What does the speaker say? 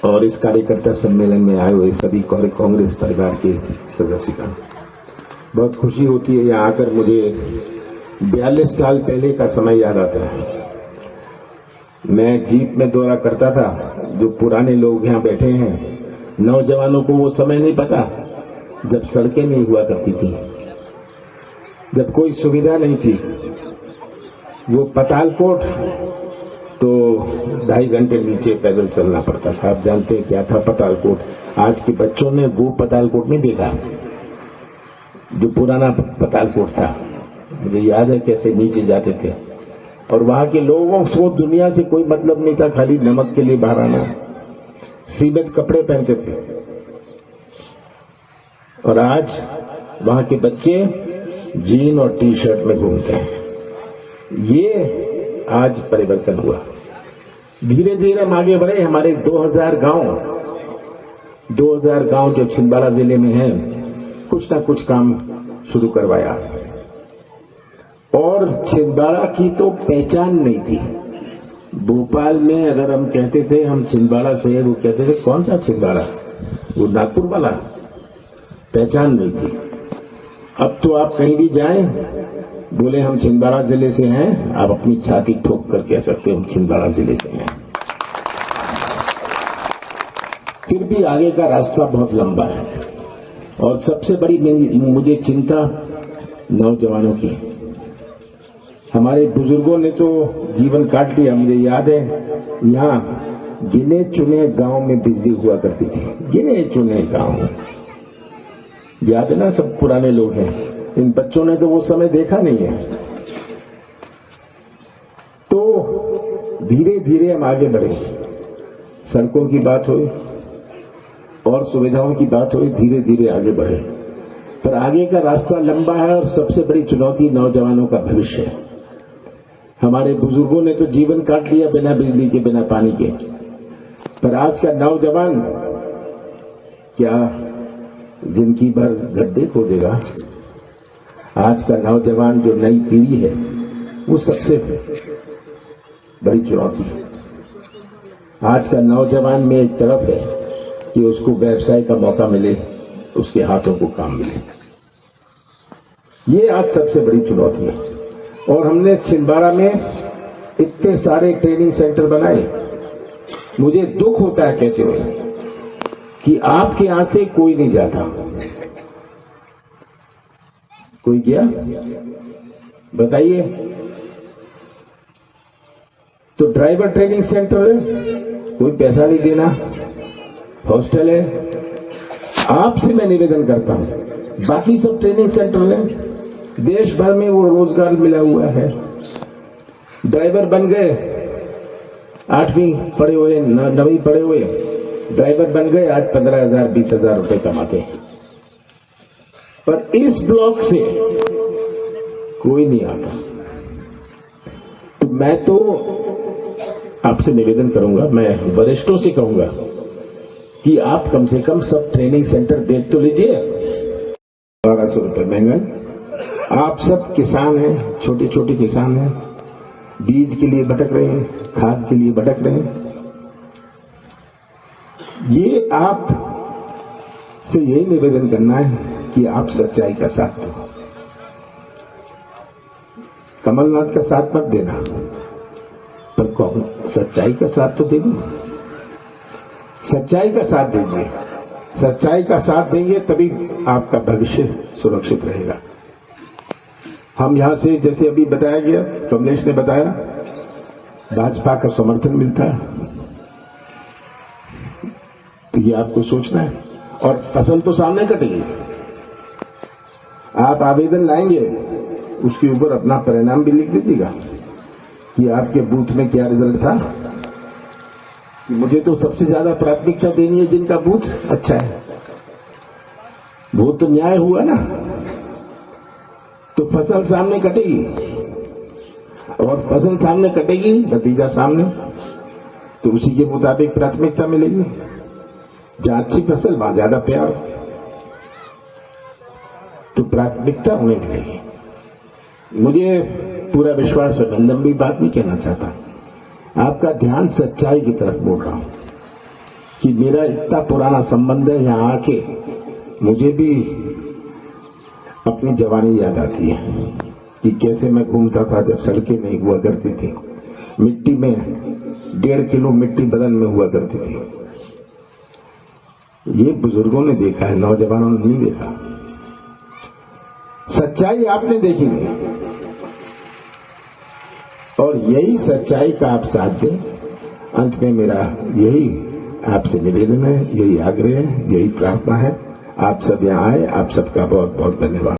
और इस कार्यकर्ता सम्मेलन में आए हुए सभी कांग्रेस परिवार के सदस्यगण, बहुत खुशी होती है यहाँ आकर। मुझे 42 साल पहले का समय याद आता है। मैं जीप में दौरा करता था। जो पुराने लोग यहाँ बैठे हैं, नौजवानों को वो समय नहीं पता जब सड़कें नहीं हुआ करती थी, जब कोई सुविधा नहीं थी। वो पतालकोट तो 2.5 घंटे नीचे पैदल चलना पड़ता था। आप जानते हैं क्या था पतालकोट। आज के बच्चों ने वो पतालकोट नहीं देखा जो पुराना पतालकोट था। मुझे याद है कैसे नीचे जाते थे, और वहां के लोगों को दुनिया से कोई मतलब नहीं था, खाली नमक के लिए बाहर आना। सीमित कपड़े पहनते थे। और आज वहां के बच्चे जीन और टी शर्ट में घूमते हैं। ये आज परिवर्तन हुआ। धीरे धीरे हम आगे बढ़े। हमारे 2000 गांव जो छिंदवाड़ा जिले में हैं, कुछ ना कुछ काम शुरू करवाया। और छिंदवाड़ा की तो पहचान नहीं थी। भोपाल में अगर हम कहते थे हम छिंदवाड़ा से हैं, वो कहते थे कौन सा छिंदवाड़ा, वो नागपुर वाला। पहचान नहीं थी। अब तो आप कहीं भी जाएं, बोले हम छिंदवाड़ा जिले से हैं, आप अपनी छाती ठोक कर कह सकते हो हम छिंदवाड़ा जिले से हैं। फिर भी आगे का रास्ता बहुत लंबा है। और सबसे बड़ी मुझे चिंता नौजवानों की। हमारे बुजुर्गों ने तो जीवन काट लिया। मुझे याद है यहाँ गिने चुने गांव में बिजली हुआ करती थी। गिने चुने गांव, याद है ना, सब पुराने लोग हैं। इन बच्चों ने तो वो समय देखा नहीं है। तो धीरे धीरे हम आगे बढ़े। सड़कों की बात हुई और सुविधाओं की बात हुई, धीरे धीरे आगे बढ़े। पर आगे का रास्ता लंबा है और सबसे बड़ी चुनौती नौजवानों का भविष्य है। हमारे बुजुर्गों ने तो जीवन काट लिया बिना बिजली के, बिना पानी के। पर आज का नौजवान क्या जिंदगी भर गड्ढे खोदेगा? आज का नौजवान जो नई पीढ़ी है, वो सबसे बड़ी चुनौती है। आज का नौजवान में एक तरफ है कि उसको व्यवसाय का मौका मिले, उसके हाथों को काम मिले। ये आज सबसे बड़ी चुनौती है। और हमने छिंदवाड़ा में इतने सारे ट्रेनिंग सेंटर बनाए। मुझे दुख होता है कहते हुए कि आपके यहां से कोई नहीं जाता। कोई गया बताइए? तो ड्राइवर ट्रेनिंग सेंटर है, कोई पैसा नहीं देना, हॉस्टल है। आपसे मैं निवेदन करता हूं, बाकी सब ट्रेनिंग सेंटर है, देश भर में वो रोजगार मिला हुआ है। ड्राइवर बन गए, 8वीं पढ़े हुए, 9वीं पढ़े हुए ड्राइवर बन गए, आज 15,000 20,000 रुपए कमाते हैं। पर इस ब्लॉक से कोई नहीं आता। तो मैं तो आपसे निवेदन करूंगा, मैं वरिष्ठों से कहूंगा कि आप कम से कम सब ट्रेनिंग सेंटर देख तो लीजिए। 1200 रुपए महंगाई। आप सब किसान हैं, छोटे छोटे किसान हैं, बीज के लिए भटक रहे हैं, खाद के लिए भटक रहे हैं। ये आप से यही निवेदन करना है कि आप सच्चाई का साथ दो। कमलनाथ का साथ मत देना, पर कौन सच्चाई का साथ तो दे दो। सच्चाई का साथ दीजिए। सच्चाई का साथ देंगे तभी आपका भविष्य सुरक्षित रहेगा। हम यहां से, जैसे अभी बताया गया, कमलेश ने बताया, भाजपा का समर्थन मिलता है, तो ये आपको सोचना है। और फसल तो सामने कटेगी। आप आवेदन लाएंगे, उसके ऊपर अपना परिणाम भी लिख दीजिएगा कि आपके बूथ में क्या रिजल्ट था। मुझे तो सबसे ज्यादा प्राथमिकता देनी है जिनका बूथ अच्छा है। वो तो न्याय हुआ ना, तो फसल सामने कटेगी, और फसल सामने कटेगी, नतीजा सामने, तो उसी के मुताबिक प्राथमिकता मिलेगी। जहां अच्छी फसल वहां ज्यादा प्यार, तो प्राथमिकता उन्हें मिलेगी। मुझे पूरा विश्वास है, मैं लंबी बात नहीं कहना चाहता, आपका ध्यान सच्चाई की तरफ मोड़ रहा हूं। कि मेरा इतना पुराना संबंध है, यहां आके मुझे भी अपनी जवानी याद आती है कि कैसे मैं घूमता था जब सड़कें नहीं हुआ करती थी, मिट्टी में 1.5 किलो मिट्टी बदन में हुआ करती थी। ये बुजुर्गों ने देखा है, नौजवानों ने नहीं देखा। सच्चाई आपने देखी नहीं, और यही सच्चाई का आप साथ दें। अंत में मेरा यही आपसे निवेदन है, यही आग्रह है, यही प्रार्थना है। आप सब यहां आए, आप सबका बहुत बहुत धन्यवाद।